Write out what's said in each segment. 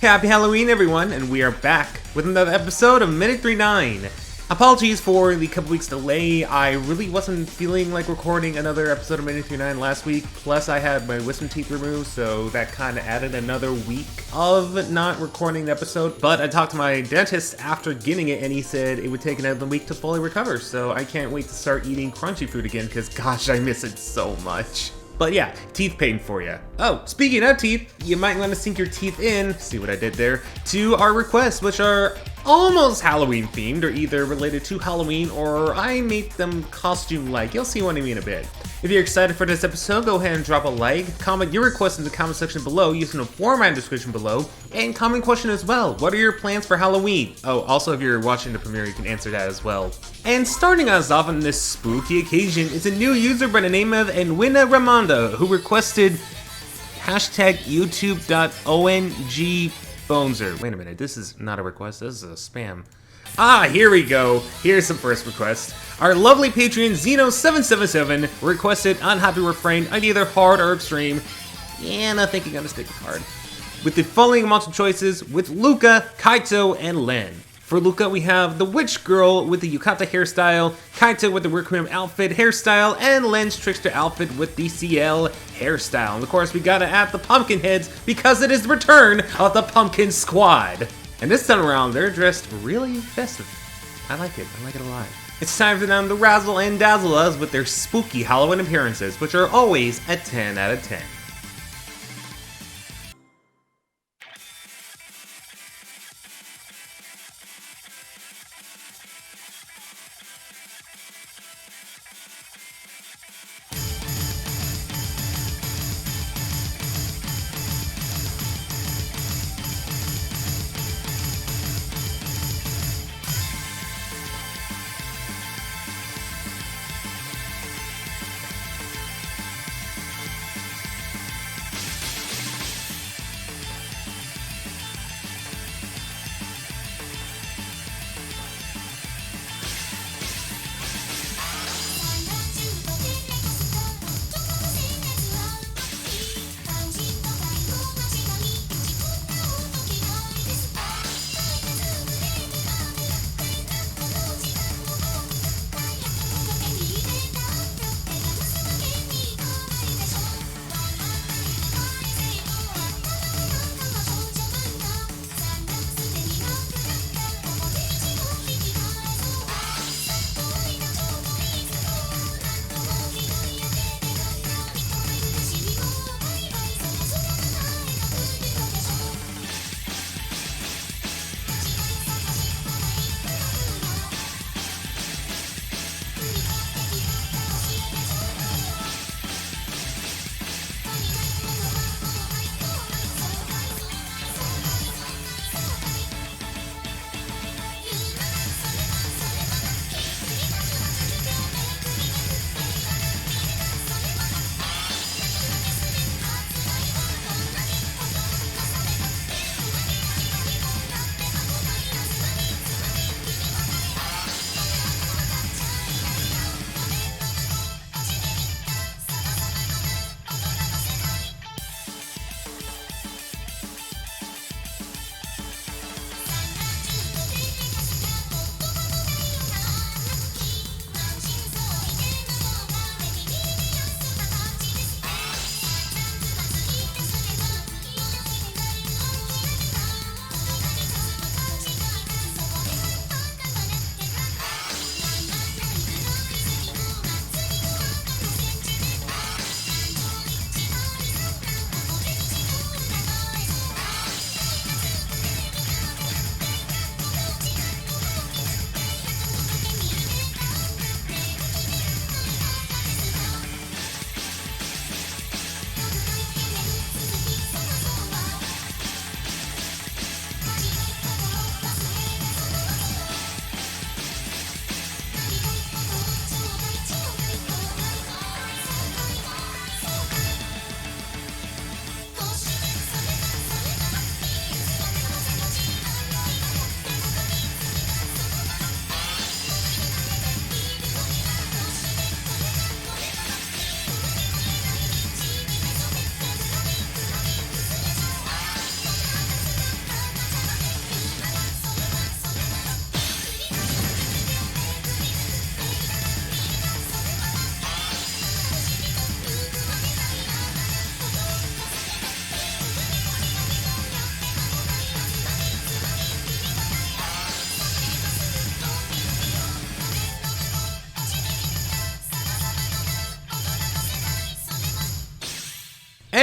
Happy Halloween, everyone, and we are back with another episode of Minute 39. Apologies for the couple weeks delay. I really wasn't feeling like recording another episode of Minute 39 last week, plus I had my wisdom teeth removed, so that kind of added another week of not recording the episode. But I talked to my dentist after getting it, and he said it would take another week to fully recover, so I can't wait to start eating crunchy food again, because gosh, I miss it so much. But yeah, teeth pain for you. Oh, speaking of teeth, you might want to sink your teeth in, see what I did there, to our requests, which are almost Halloween themed, or either related to Halloween, or I made them costume-like. You'll see what I mean in a bit. If you're excited for this episode, go ahead and drop a like, comment your requests in the comment section below using the format description below, and comment question as well. What are your plans for Halloween? Oh, also if you're watching the premiere, you can answer that as well. And starting us off on this spooky occasion is a new user by the name of Enwina Ramonda, who requested hashtag youtube.ongboneser. Wait a minute, this is not a request, this is a spam. Ah, here we go. Here's some first request. Our lovely patron Zeno777 requested Unhappy Refrain on either hard or extreme. And I think I'm gonna stick with hard. With the following multiple choices with Luka, Kaito, and Len. For Luka, we have the witch girl with the yukata hairstyle, Kaito with the Requiem outfit hairstyle, and Len's trickster outfit with the CL hairstyle. And of course, we gotta add the pumpkin heads because it is the return of the pumpkin squad. And this time around, they're dressed really festive. I like it a lot. It's time for them to razzle and dazzle us with their spooky Halloween appearances, which are always a 10 out of 10.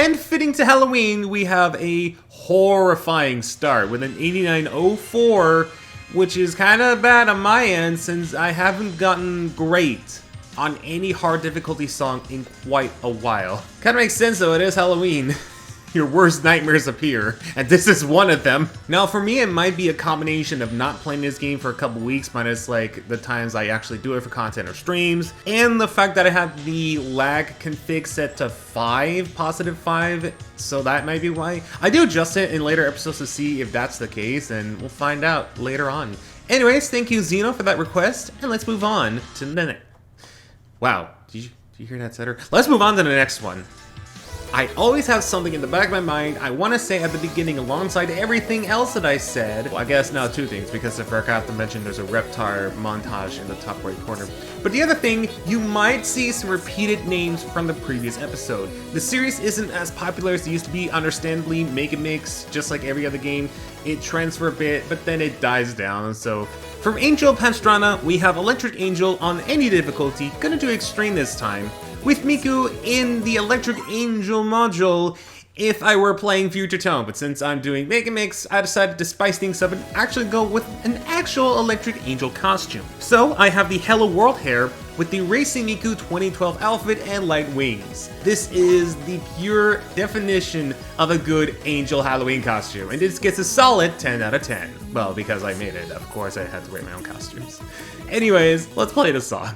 And fitting to Halloween, we have a horrifying start with an 8904, which is kind of bad on my end since I haven't gotten great on any hard difficulty song in quite a while. Kind of makes sense though, it is Halloween. Your worst nightmares appear, and this is one of them. Now for me, it might be a combination of not playing this game for a couple weeks, minus like the times I actually do it for content or streams, and the fact that I have the lag config set to 5, positive 5, so that might be why. I do adjust it in later episodes to see if that's the case, and we'll find out later on. Anyways, thank you Zeno for that request, and let's move on to the next. Wow, did you hear that setter? Let's move on to the next one. I always have something in the back of my mind I want to say at the beginning alongside everything else that I said. Well, I guess now 2 things, because I forgot to mention there's a Reptar montage in the top right corner. But the other thing, you might see some repeated names from the previous episode. The series isn't as popular as it used to be, understandably. Make and Mix, just like every other game, it trends for a bit, but then it dies down. So from Angel Pastrana, we have Electric Angel on any difficulty, gonna do Extreme this time, with Miku in the Electric Angel module if I were playing Future Tone, but since I'm doing Make and Mix, I decided to spice things up and actually go with an actual Electric Angel costume. So I have the Hello World hair with the Racing Miku 2012 outfit and light wings. This is the pure definition of a good Angel Halloween costume, and this gets a solid 10 out of 10. Well, because I made it, of course I had to wear my own costumes. Anyways, let's play the song.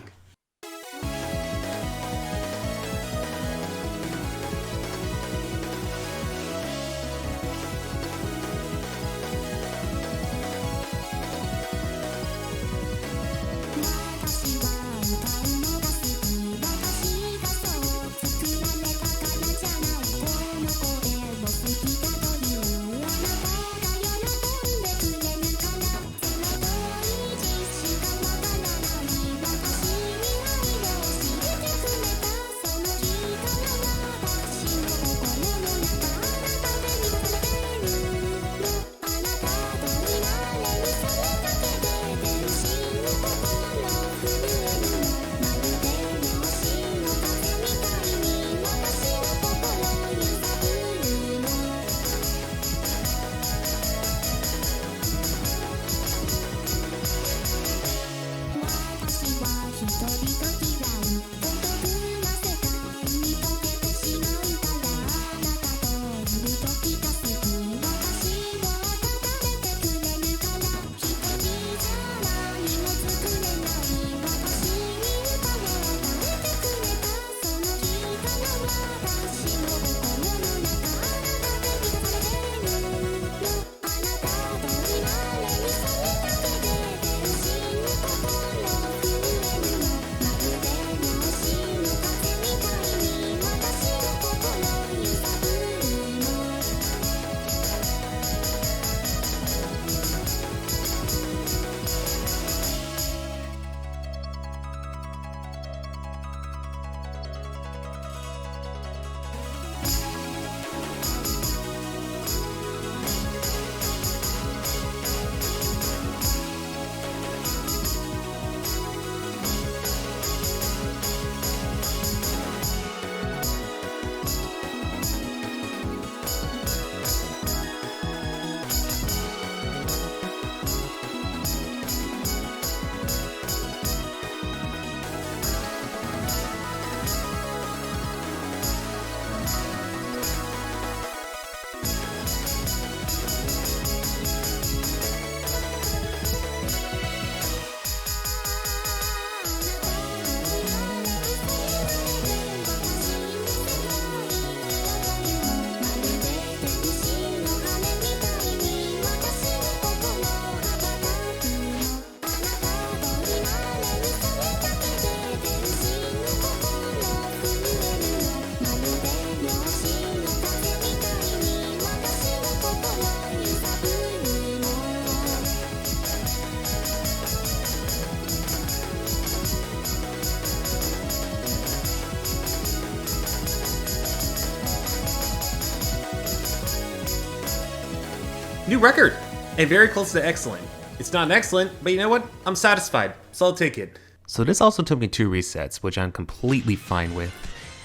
New record! And very close to excellent. It's not excellent, but you know what? I'm satisfied, so I'll take it. So this also took me 2 resets, which I'm completely fine with.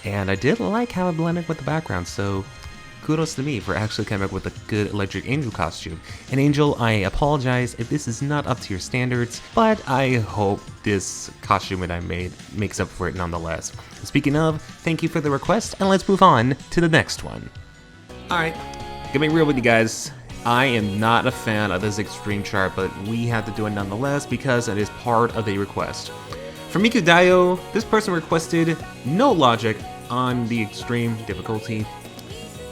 and I did like how it blended with the background, so kudos to me for actually coming up with a good Electric Angel costume. And Angel, I apologize if this is not up to your standards, but I hope this costume that I made makes up for it nonetheless. Speaking of, thank you for the request, and let's move on to the next one. Alright, gonna be real with you guys. I am not a fan of this extreme chart, but we have to do it nonetheless because it is part of the request. For Miku Dayo, this person requested no logic on the extreme difficulty.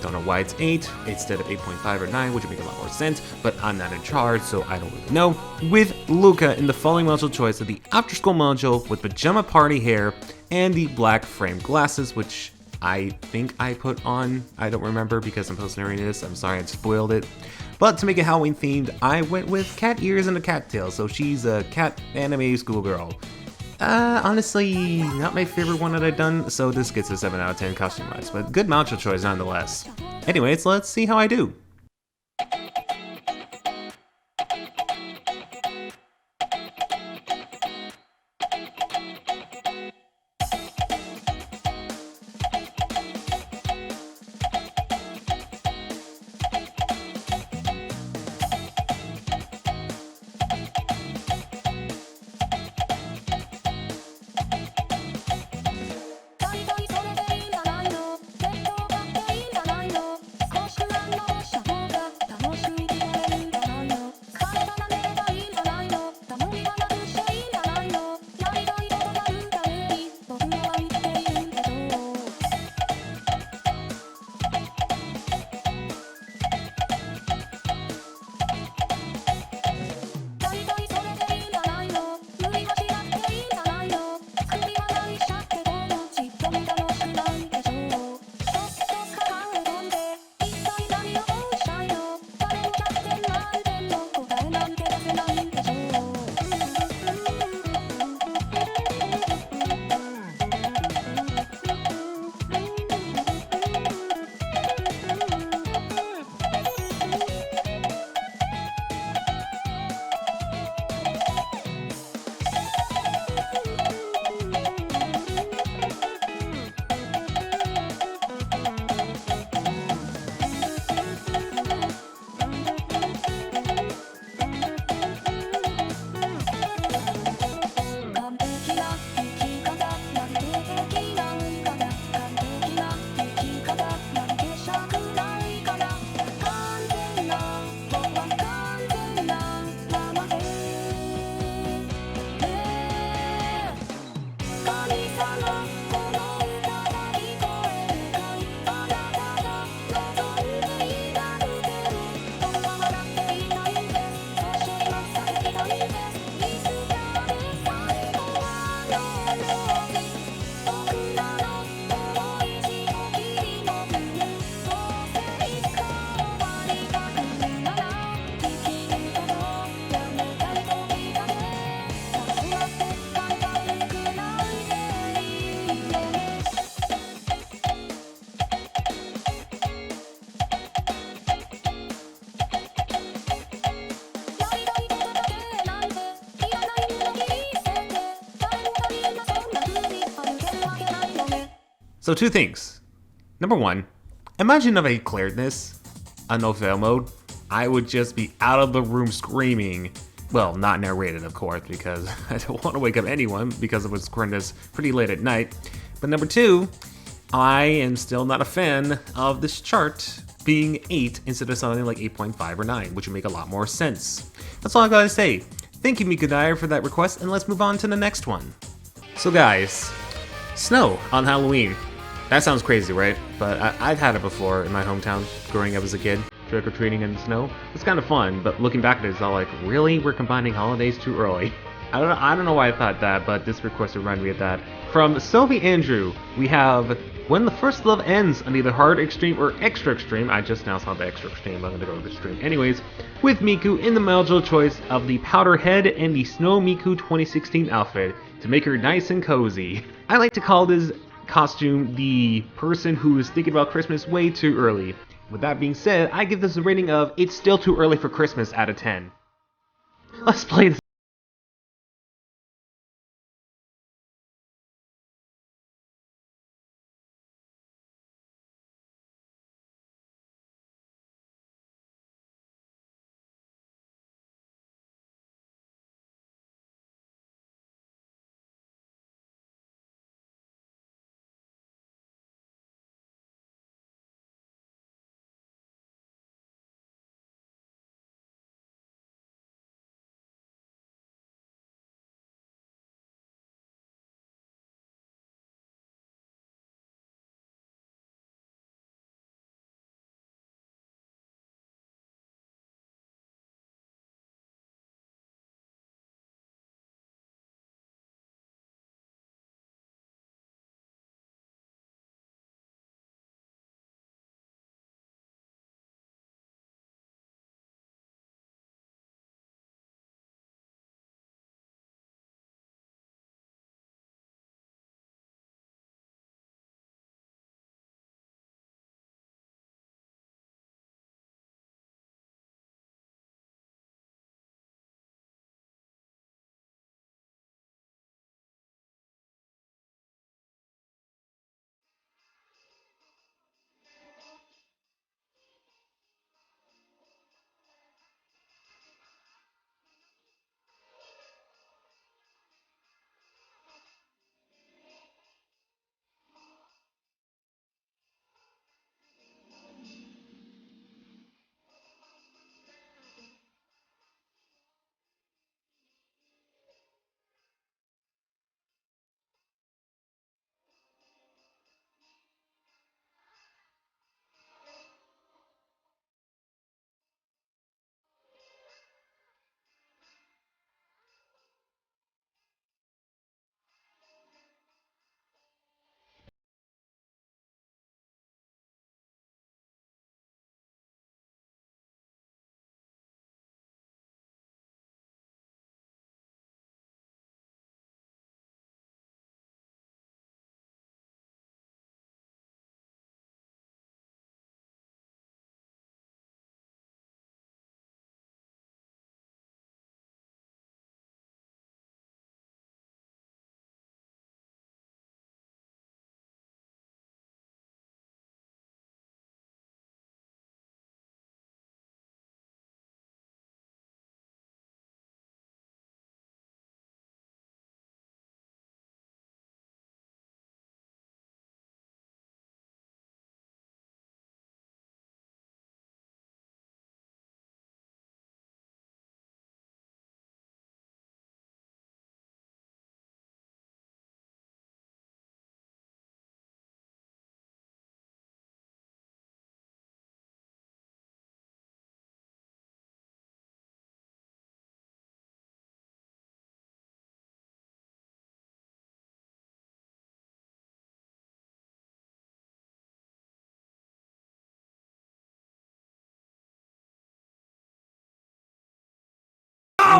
Don't know why it's 8 instead of 8.5 or 9, which would make a lot more sense, but I'm not in charge, so I don't really know. With Luka in the following module choice of the after school module with pajama party hair and the black framed glasses, which I think I put on. I don't remember because I'm post-narrating this. I'm sorry I spoiled it. But to make it Halloween themed, I went with cat ears and a cat tail, so she's a cat anime schoolgirl. Honestly, not my favorite one that I've done, so this gets a 7 out of 10 costume-wise, but good module choice nonetheless. Anyways, let's see how I do. So two things. Number one, imagine if I cleared this on no fail mode, I would just be out of the room screaming. Well, not narrated, of course, because I don't want to wake up anyone because I was recording this pretty late at night. But number two, I am still not a fan of this chart being 8 instead of something like 8.5 or 9, which would make a lot more sense. That's all I gotta say. Thank you, Miku Dayo, for that request, and let's move on to the next one. So guys, snow on Halloween. That sounds crazy, right? But I've had it before in my hometown, growing up as a kid, trick-or-treating in the snow. It's kind of fun, but looking back at it, it's all like, really? We're combining holidays too early? I don't know why I thought that, but this request reminded me of that. From Sophie Andrew, we have When the First Love Ends on either Hard Extreme or Extra Extreme. I just now saw the Extra Extreme, I'm gonna go to the Extreme. Anyways, with Miku in the module choice of the Powder Head and the Snow Miku 2016 outfit to make her nice and cozy. I like to call this costume the person who is thinking about Christmas way too early. With that being said, I give this a rating of It's Still Too Early for Christmas out of 10. Let's play this.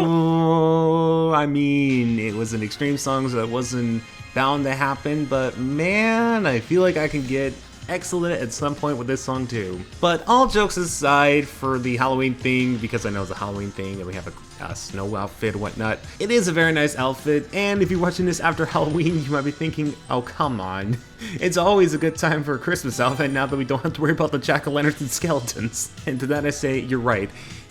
Oh, I mean, it was an extreme song, so it wasn't bound to happen, but man, I feel like I can get excellent at some point with this song too. But all jokes aside for the Halloween thing, because I know it's a Halloween thing and we have a snow outfit and whatnot, it is a very nice outfit, and if you're watching this after Halloween, you might be thinking, oh come on. It's always a good time for a Christmas outfit now that we don't have to worry about the jack-o'-lanterns and skeletons. And to that I say, you're right.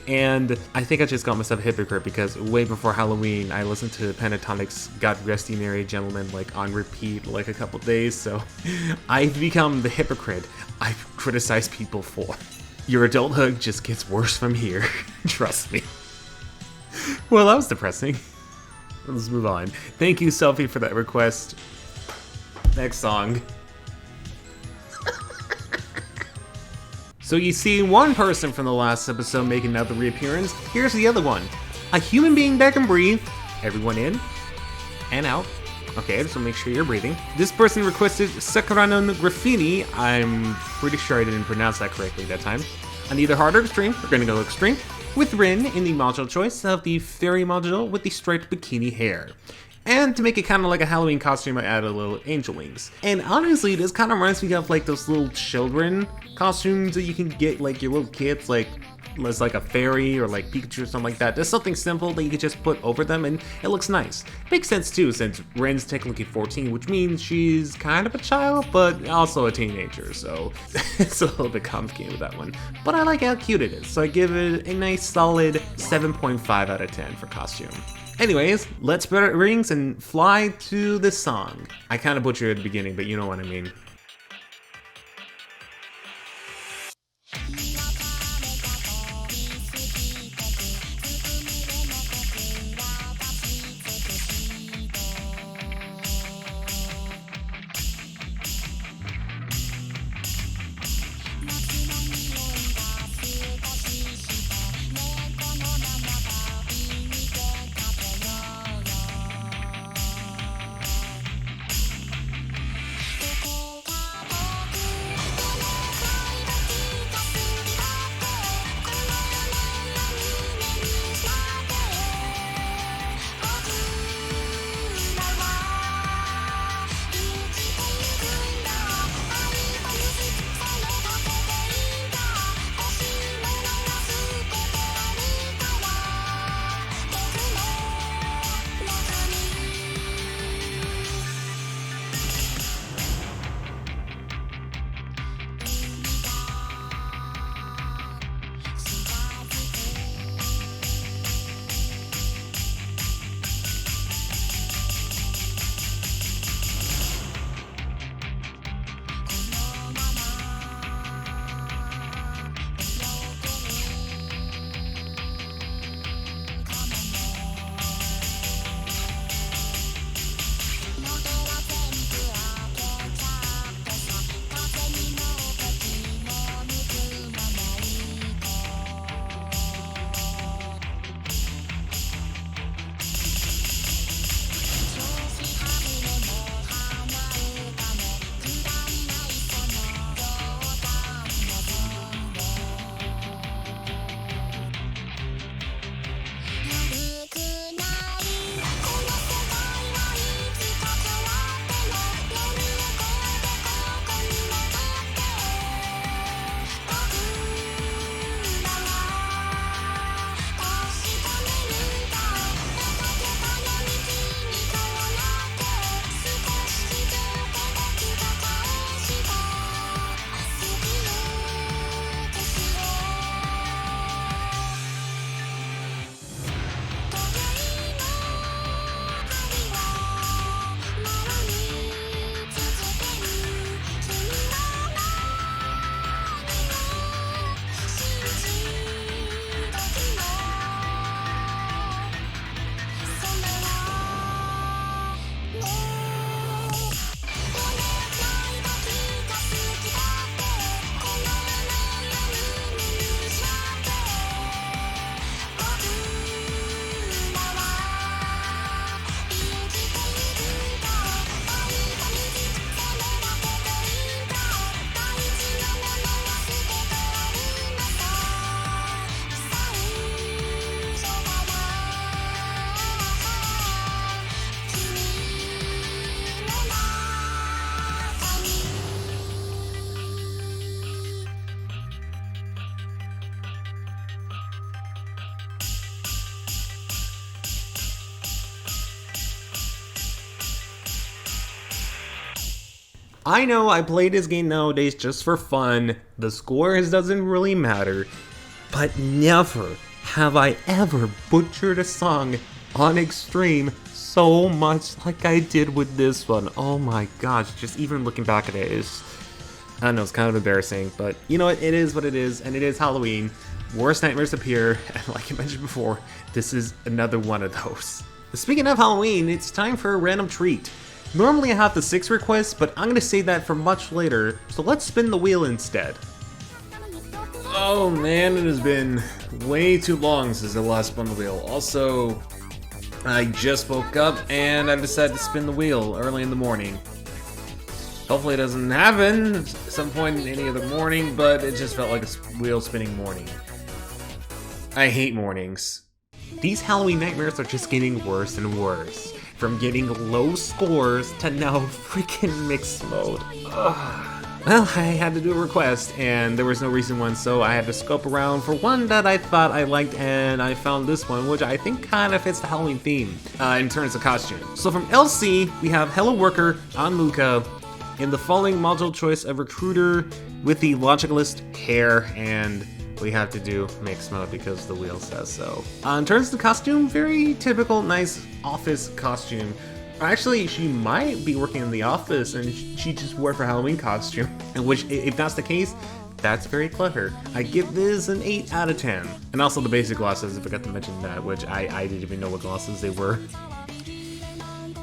And I think I just got myself a hypocrite because way before Halloween, I listened to Pentatonic's God Rest Ye Merry Gentlemen like on repeat like a couple days, so I've become the hypocrite I've criticized people for. Your adulthood just gets worse from here, trust me. Well, that was depressing. Let's move on. Thank you, Sophie, for that request. Next song. So you see one person from the last episode making another reappearance. Here's the other one. A human being that can breathe. Everyone in and out. Okay, so make sure you're breathing. This person requested Sakurano Graffini. I'm pretty sure I didn't pronounce that correctly that time. On either hard or extreme, we're gonna go extreme. With Rin in the module choice of the fairy module with the striped bikini hair. And to make it kind of like a Halloween costume, I added a little angel wings. And honestly, this kind of reminds me of like those little children costumes that you can get like your little kids, like as like a fairy or like Pikachu or something like that. There's something simple that you can just put over them and it looks nice. Makes sense too, since Ren's technically 14, which means she's kind of a child, but also a teenager, so it's a little bit complicated with that one. But I like how cute it is, so I give it a nice solid 7.5 out of 10 for costume. Anyways, let's spread our rings and fly to this song. I kind of butchered at the beginning, but you know what I mean. I know I play this game nowadays just for fun, the scores doesn't really matter, but never have I ever butchered a song on Extreme so much like I did with this one. Oh my gosh, just even looking back at it is, I don't know, it's kind of embarrassing, but you know what, it is what it is, and it is Halloween. Worst nightmares appear, and like I mentioned before, this is another one of those. Speaking of Halloween, it's time for a random treat. Normally I have the 6 requests, but I'm gonna save that for much later, so let's spin the wheel instead. Oh man, it has been way too long since the last spun the wheel. Also, I just woke up and I decided to spin the wheel early in the morning. Hopefully it doesn't happen at some point in any other morning, but it just felt like a wheel spinning morning. I hate mornings. These Halloween nightmares are just getting worse and worse. From getting low scores to now freaking mixed mode. Ugh. Well, I had to do a request, and there was no recent one, so I had to scope around for one that I thought I liked, and I found this one, which I think kind of fits the Halloween theme in terms of costume. So from LC, we have Hello Worker on Luka, in the following module choice of Recruiter with the Logicalist hair, and we have to do mixed mode because the wheel says so. In terms of the costume, very typical, nice office costume. Actually, she might be working in the office and she just wore her Halloween costume. And which, if that's the case, that's very clever. I give this an 8 out of 10. And also the basic glasses, I forgot to mention that, which I didn't even know what glasses they were.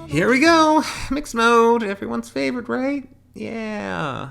Here we go! Mixed mode, everyone's favorite, right? Yeah.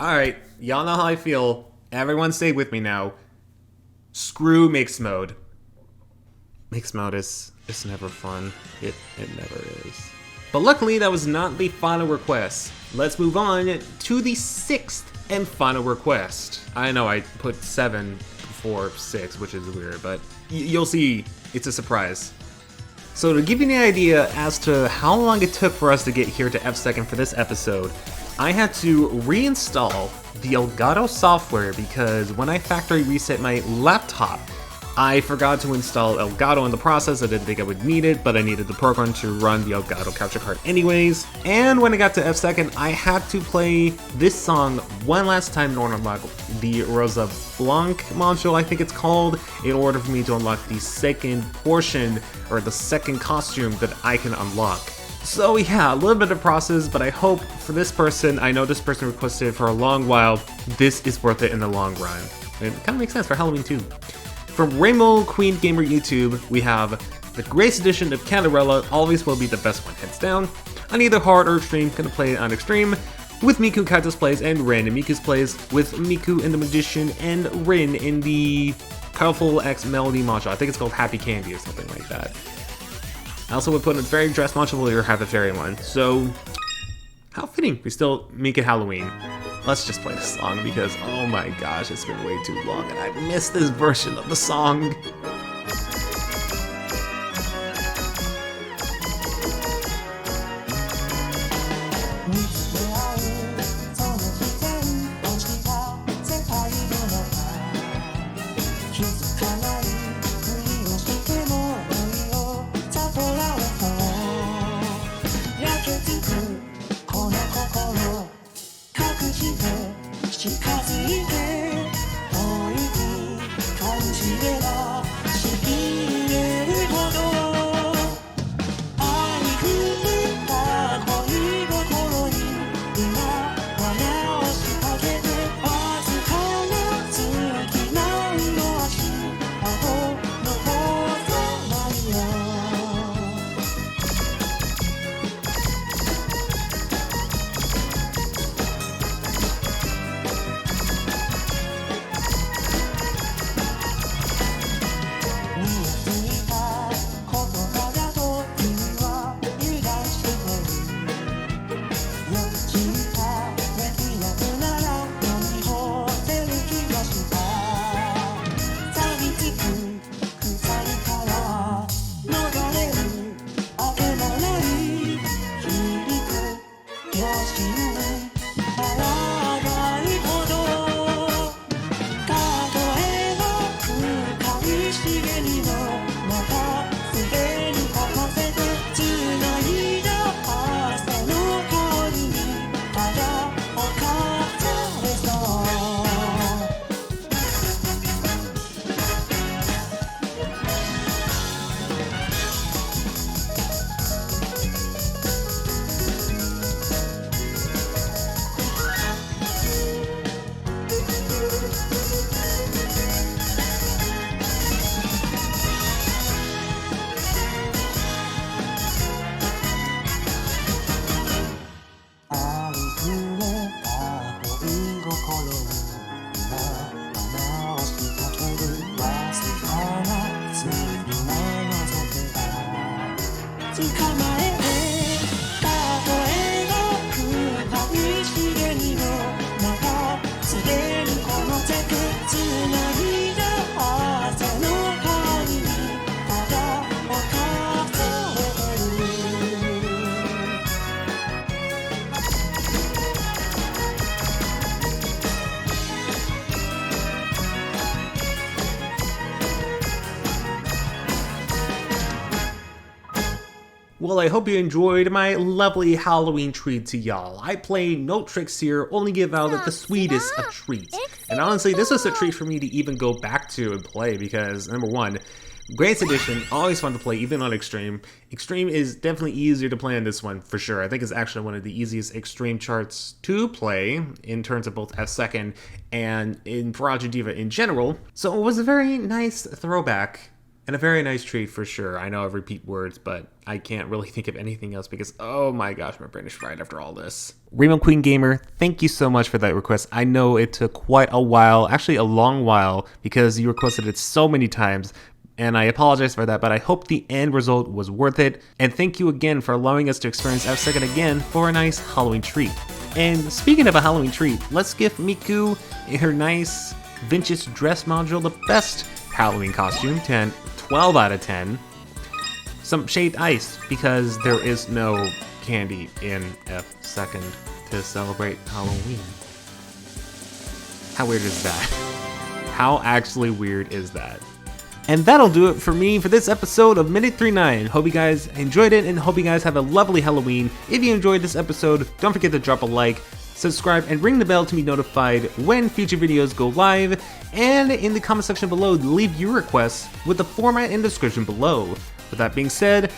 Alright, y'all know how I feel. Everyone stay with me now. Screw mixed mode. Mixed mode is never fun. It never is. But luckily, that was not the final request. Let's move on to the 6th and final request. I know I put 7 before 6, which is weird, but you'll see it's a surprise. So to give you an idea as to how long it took for us to get here to F2nd for this episode, I had to reinstall the Elgato software because when I factory reset my laptop, I forgot to install Elgato in the process. I didn't think I would need it, but I needed the program to run the Elgato capture card anyways. And when I got to F2nd, I had to play this song one last time in order to unlock the Rosa Blanc module, I think it's called, in order for me to unlock the second portion, or the second costume that I can unlock. So yeah, a little bit of process, but I hope for this person, I know this person requested it for a long while, this is worth it in the long run. And it kind of makes sense for Halloween too. From Rainbow Queen Gamer YouTube, we have the Grace Edition of Canderella, always will be the best one, heads down. On either hard or extreme, gonna play it on extreme, with Miku Kaitos plays and Rin in Miku's plays, with Miku in the Magician and Rin in the Colorful X Melody module. I think it's called Happy Candy or something like that. I also would put in a Fairy Dress module or have a Fairy one, so how fitting, we still make it Halloween. Let's just play the song because, oh my gosh, it's been way too long and I missed this version of the song. Well, I hope you enjoyed my lovely Halloween treat to y'all. I play no tricks here, only give out the sweetest of treats. And honestly, this was a treat for me to even go back to and play because, number one, Grace Edition, always fun to play, even on Extreme. Extreme is definitely easier to play on this one, for sure. I think it's actually one of the easiest Extreme charts to play, in terms of both F2nd and in Project DIVA in general. So it was a very nice throwback And a very nice treat for sure. I know I repeat words, but I can't really think of anything else because, oh my gosh, my brain is fried after all this. Rainbow Queen Gamer, thank you so much for that request. I know it took quite a while, actually a long while, because you requested it so many times. And I apologize for that, but I hope the end result was worth it. And thank you again for allowing us to experience F2nd again for a nice Halloween treat. And speaking of a Halloween treat, let's give Miku her nice vintage dress module the best Halloween costume, 12 out of 10. Some shaved ice, because there is no candy in F2nd to celebrate Halloween. How weird is that? How actually weird is that? And that'll do it for me for this episode of Minute 39. Hope you guys enjoyed it and hope you guys have a lovely Halloween. If you enjoyed this episode, don't forget to drop a like, subscribe, and ring the bell to be notified when future videos go live. And in the comment section below, leave your requests with the format and description below. With that being said,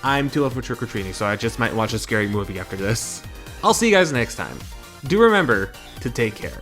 I'm too old for trick-or-treating, so I just might watch a scary movie after this. I'll see you guys next time. Do remember to take care.